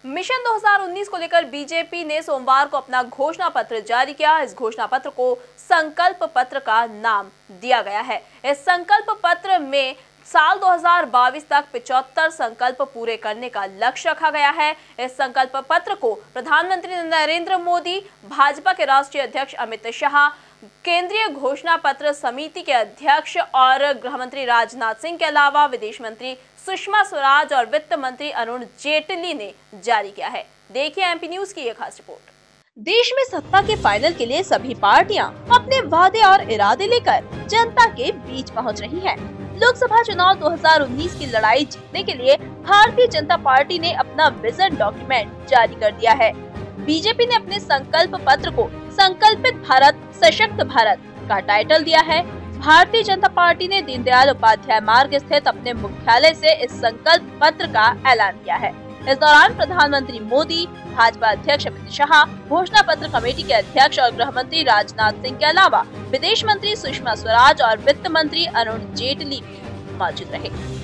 Mission 2019 को लेकर BJP ने सोमवार को अपना घोषणा पत्र जारी किया। इस घोषणा पत्र को संकल्प पत्र का नाम दिया गया है। इस संकल्प पत्र में साल 2022 तक 75 संकल्प पूरे करने का लक्ष्य रखा गया है। इस संकल्प पत्र को प्रधानमंत्री नरेंद्र मोदी, भाजपा के राष्ट्रीय अध्यक्ष अमित शाह, केंद्रीय घोषणा पत्र समिति के अध्यक्ष और गृह मंत्री राजनाथ सिंह के अलावा विदेश मंत्री सुषमा स्वराज और वित्त मंत्री अरुण जेटली ने जारी किया है। देखिए एमपी न्यूज की ये खास रिपोर्ट। देश में सत्ता के फाइनल के लिए सभी पार्टियां अपने वादे और इरादे लेकर जनता के बीच पहुंच रही हैं। लोकसभा चुनाव 2019 की लड़ाई जीतने के लिए भारतीय जनता पार्टी ने अपना विजन डॉक्यूमेंट जारी कर दिया है। बीजेपी ने अपने संकल्प पत्र को संकल्पित भारत सशक्त भारत का टाइटल दिया है। भारतीय जनता पार्टी ने दीनदयाल उपाध्याय मार्ग स्थित अपने मुख्यालय से इस संकल्प पत्र का ऐलान किया है। इस दौरान प्रधानमंत्री मोदी, भाजपा अध्यक्ष अमित शाह, घोषणा पत्र कमेटी के अध्यक्ष और गृह मंत्री राजनाथ सिंह के अलावा विदेश मंत्री सुषमा स्वराज और वित्त मंत्री अरुण जेटली भी मौजूद रहे।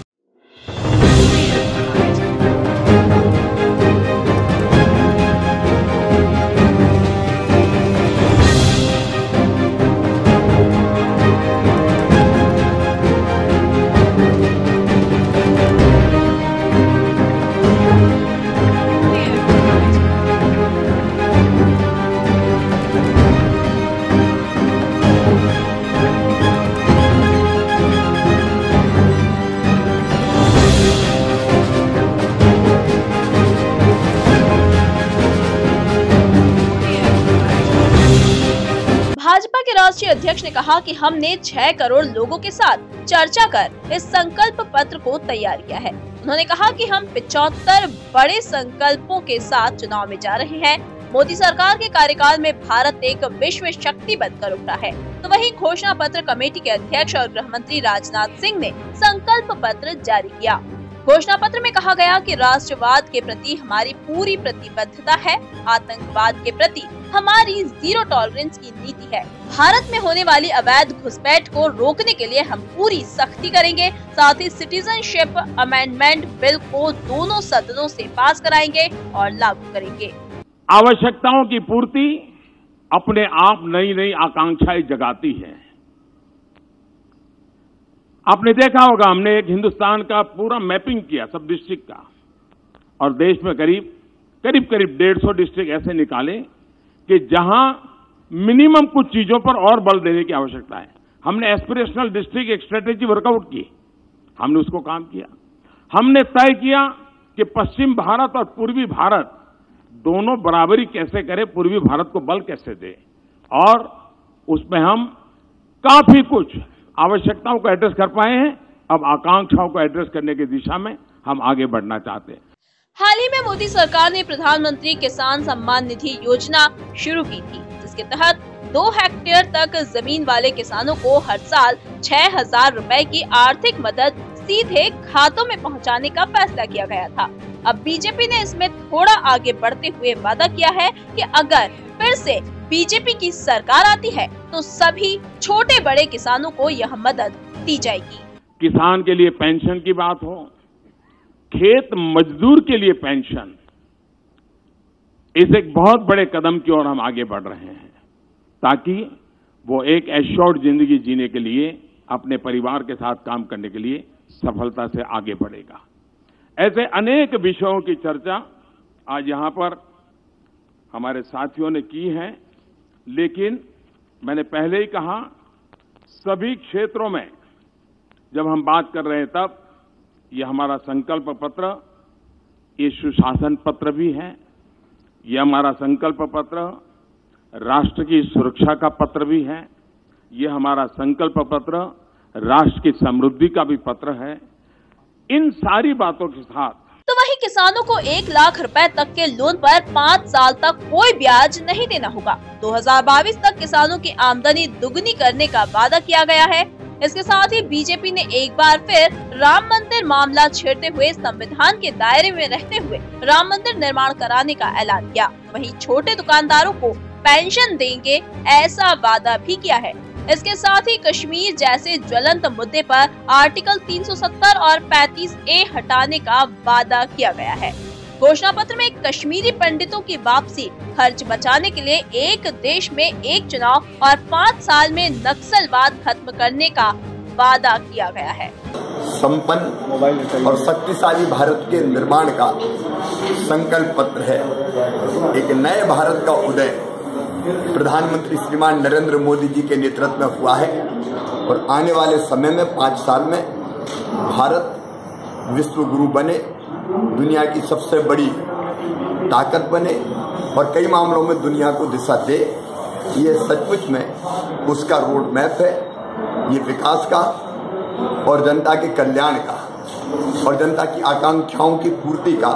भाजपा के राष्ट्रीय अध्यक्ष ने कहा कि हमने 6 करोड़ लोगों के साथ चर्चा कर इस संकल्प पत्र को तैयार किया है। उन्होंने कहा कि हम 75 बड़े संकल्पों के साथ चुनाव में जा रहे हैं। मोदी सरकार के कार्यकाल में भारत एक विश्व शक्ति बनकर उभरा है। तो वहीं घोषणा पत्र कमेटी के अध्यक्ष और गृह मंत्री राजनाथ सिंह ने संकल्प पत्र जारी किया। घोषणा पत्र में कहा गया कि राष्ट्रवाद के प्रति हमारी पूरी प्रतिबद्धता है। आतंकवाद के प्रति हमारी जीरो टॉलरेंस की नीति है। भारत में होने वाली अवैध घुसपैठ को रोकने के लिए हम पूरी सख्ती करेंगे। साथ ही सिटीजनशिप अमेंडमेंट बिल को दोनों सदनों से पास कराएंगे और लागू करेंगे। आवश्यकताओं की पूर्ति अपने आप नई नई आकांक्षाएं जगाती है। आपने देखा होगा, हमने एक हिंदुस्तान का पूरा मैपिंग किया सब डिस्ट्रिक्ट का, और देश में करीब 150 डिस्ट्रिक्ट ऐसे निकाले कि जहां मिनिमम कुछ चीजों पर और बल देने की आवश्यकता है। हमने एस्पिरेशनल डिस्ट्रिक्ट एक स्ट्रेटेजी वर्कआउट की, हमने उसको काम किया। हमने तय किया कि पश्चिम भारत और पूर्वी भारत दोनों बराबरी कैसे करें, पूर्वी भारत को बल कैसे दे, और उसमें हम काफी कुछ आवश्यकताओं को एड्रेस कर पाए हैं। अब आकांक्षाओं को एड्रेस करने की दिशा में हम आगे बढ़ना चाहते हैं। हाल ही में मोदी सरकार ने प्रधानमंत्री किसान सम्मान निधि योजना शुरू की थी, जिसके तहत 2 हेक्टेयर तक जमीन वाले किसानों को हर साल 6,000 रुपए की आर्थिक मदद सीधे खातों में पहुंचाने का फैसला किया गया था। अब बीजेपी ने इसमें थोड़ा आगे बढ़ते हुए वादा किया है कि अगर फिर से बीजेपी की सरकार आती है तो सभी छोटे बड़े किसानों को यह मदद दी जाएगी। किसान के लिए पेंशन की बात हो, खेत मजदूर के लिए पेंशन, इस एक बहुत बड़े कदम की ओर हम आगे बढ़ रहे हैं, ताकि वो एक एश्योर्ड जिंदगी जीने के लिए, अपने परिवार के साथ काम करने के लिए सफलता से आगे बढ़ेगा। ऐसे अनेक विषयों की चर्चा आज यहां पर हमारे साथियों ने की है, लेकिन मैंने पहले ही कहा, सभी क्षेत्रों में जब हम बात कर रहे हैं तब ये हमारा संकल्प पत्र, ये सुशासन पत्र भी है, ये हमारा संकल्प पत्र राष्ट्र की सुरक्षा का पत्र भी है, ये हमारा संकल्प पत्र राष्ट्र की समृद्धि का भी पत्र है। इन सारी बातों के साथ तो वहीं किसानों को 1 लाख रुपए तक के लोन पर 5 साल तक कोई ब्याज नहीं देना होगा। 2022 तक किसानों की आमदनी दुगनी करने का वादा किया गया है। इसके साथ ही बीजेपी ने एक बार फिर राम मंदिर मामला छेड़ते हुए संविधान के दायरे में रहते हुए राम मंदिर निर्माण कराने का ऐलान किया। वहीं छोटे दुकानदारों को पेंशन देंगे, ऐसा वादा भी किया है। इसके साथ ही कश्मीर जैसे ज्वलंत मुद्दे पर आर्टिकल 370 और 35A हटाने का वादा किया गया है। घोषणा पत्र में कश्मीरी पंडितों की वापसी, खर्च बचाने के लिए एक देश में एक चुनाव और 5 साल में नक्सलवाद खत्म करने का वादा किया गया है। संपन्न और शक्तिशाली भारत के निर्माण का संकल्प पत्र है। एक नए भारत का उदय प्रधानमंत्री श्रीमान नरेंद्र मोदी जी के नेतृत्व में हुआ है और आने वाले समय में 5 साल में भारत विश्व गुरु बने, दुनिया की सबसे बड़ी ताकत बने और कई मामलों में दुनिया को दिशा दे। ये सचमुच में उसका रोड मैप है। ये विकास का और जनता के कल्याण का और जनता की आकांक्षाओं की पूर्ति का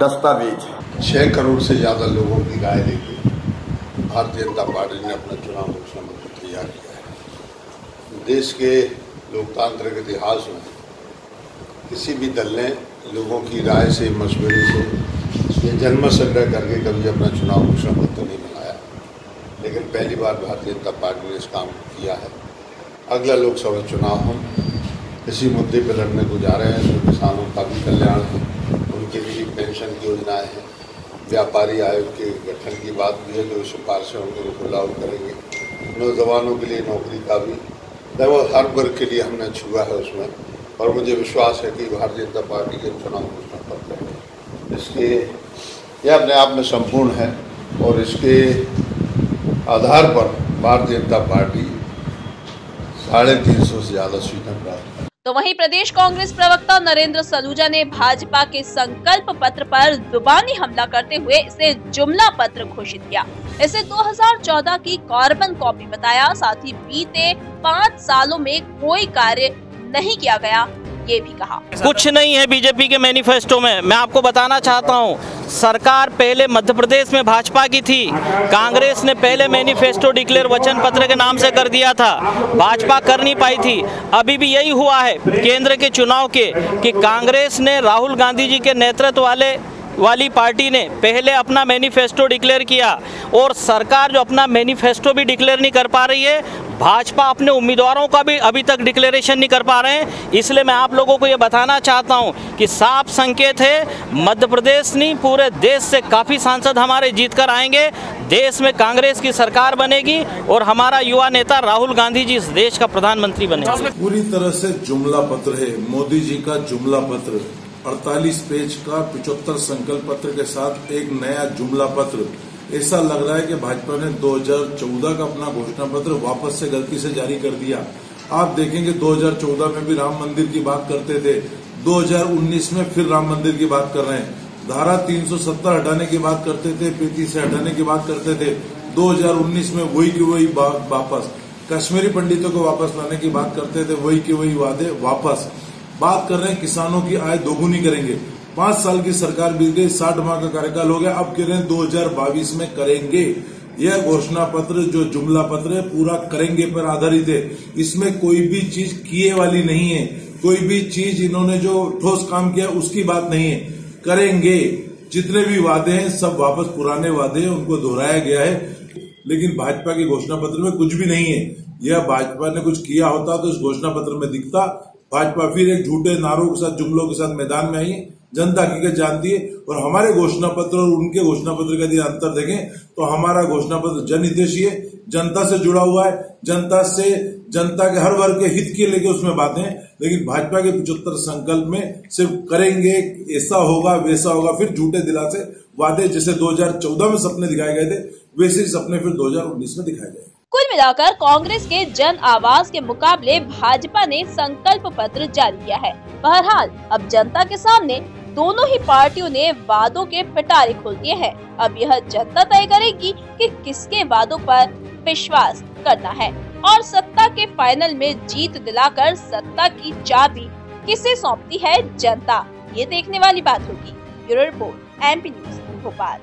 दस्तावेज है। 6 करोड़ से ज्यादा लोगों की राय लेकर भारतीय जनता पार्टी ने अपना चुनाव घोषणा पत्र तैयार किया है। देश के लोकतांत्रिक इतिहास में किसी भी दल ने लोगों की राय से, मशवरे से या जनमत संग्रह करके कभी अपना चुनाव घोषणा पत्र नहीं बनाया, लेकिन पहली बार भारतीय जनता पार्टी ने इस काम को किया है। अगला लोकसभा चुनाव हम इसी मुद्दे पर लड़ने को जा रहे हैं। इसमें किसानों का भी कल्याण है, उनके लिए पेंशन की योजनाएं हैं, व्यापारी आयोग के गठन की बात भी है, जो सिफारिशें होंगी उनको लागू करेंगे। नौजवानों के लिए नौकरी का भी लगभग हर वर्ग के लिए हमने छुआ है उसमें, और मुझे विश्वास है कि भारतीय जनता पार्टी के चुनाव घोषणा पत्र इसके यह अपने आप में संपूर्ण है और इसके आधार पर भारतीय जनता पार्टी 350 से ज्यादा सीटें प्राप्त है। तो वहीं प्रदेश कांग्रेस प्रवक्ता नरेंद्र सलूजा ने भाजपा के संकल्प पत्र पर जुबानी हमला करते हुए इसे जुमला पत्र घोषित किया। इसे 2014 की कार्बन कॉपी बताया। साथ ही बीते 5 सालों में कोई कार्य नहीं किया गया, ये भी कहा। कुछ नहीं है बीजेपी के मैनिफेस्टो में। मैं आपको बताना चाहता हूँ, सरकार पहले मध्य प्रदेश में भाजपा की थी, कांग्रेस ने पहले मैनिफेस्टो डिक्लेयर वचन पत्र के नाम से कर दिया था, भाजपा कर नहीं पाई थी। अभी भी यही हुआ है केंद्र के चुनाव के कि कांग्रेस ने राहुल गांधी जी के नेतृत्व वाली पार्टी ने पहले अपना मैनिफेस्टो डिक्लेयर किया और सरकार जो अपना मैनिफेस्टो भी डिक्लेयर नहीं कर पा रही है, भाजपा अपने उम्मीदवारों का भी अभी तक डिक्लेरेशन नहीं कर पा रहे हैं। इसलिए मैं आप लोगों को ये बताना चाहता हूं कि साफ संकेत है, मध्य प्रदेश नहीं पूरे देश से काफ़ी सांसद हमारे जीत कर आएंगे, देश में कांग्रेस की सरकार बनेगी और हमारा युवा नेता राहुल गांधी जी इस देश का प्रधानमंत्री बनेंगे। पूरी तरह से जुमला पत्र है, मोदी जी का जुमला पत्र। 48 पेज का 75 संकल्प पत्र के साथ एक नया जुमला पत्र। ऐसा लग रहा है कि भाजपा ने 2014 का अपना घोषणा पत्र वापस से गलती से जारी कर दिया। आप देखेंगे 2014 में भी राम मंदिर की बात करते थे, 2019 में फिर राम मंदिर की बात कर रहे हैं। धारा 370 हटाने की बात करते थे, 35 से हटाने की बात करते थे, 2019 में वही की वही बात वापस। कश्मीरी पंडितों को वापस लाने की बात करते थे, वही के वही वादे वापस। बात कर रहे हैं किसानों की आय दोगुनी करेंगे। 5 साल की सरकार बीत गई, 60 माह का कार्यकाल हो गया, अब कह रहे हैं 2022 में करेंगे। यह घोषणा पत्र जो जुमला पत्र है पूरा करेंगे पर आधारित है। इसमें कोई भी चीज किए वाली नहीं है, कोई भी चीज इन्होंने जो ठोस काम किया उसकी बात नहीं है। करेंगे, जितने भी वादे हैं सब वापस पुराने वादे हैं, उनको दोहराया गया है। लेकिन भाजपा के घोषणा पत्र में कुछ भी नहीं है। यह भाजपा ने कुछ किया होता तो इस घोषणा पत्र में दिखता। भाजपा फिर एक झूठे नारों के साथ, जुमलों के साथ मैदान में आई है। जनता हकीकत जानती है और हमारे घोषणा पत्र और उनके घोषणा पत्र का यदि अंतर देखें तो हमारा घोषणा पत्र जनहितैषी है, जनता से जुड़ा हुआ है, जनता के हर वर्ग के हित के लेके उसमें बातें हैं। लेकिन भाजपा के 75 संकल्प में सिर्फ करेंगे, ऐसा होगा वैसा होगा, फिर झूठे दिलासे वादे जैसे 2014 में सपने दिखाए गए थे वैसे ही सपने फिर 2019 में दिखाए गए। कुल मिलाकर कांग्रेस के जन आवाज के मुकाबले भाजपा ने संकल्प पत्र जारी किया है। बहरहाल अब जनता के सामने दोनों ही पार्टियों ने वादों के पिटारे खोल दिए हैं। अब यह जनता तय करेगी कि किसके वादों पर विश्वास करना है और सत्ता के फाइनल में जीत दिलाकर सत्ता की चाबी किसे सौंपती है जनता, ये देखने वाली बात होगी। Bureau report, MP news, Bhopal.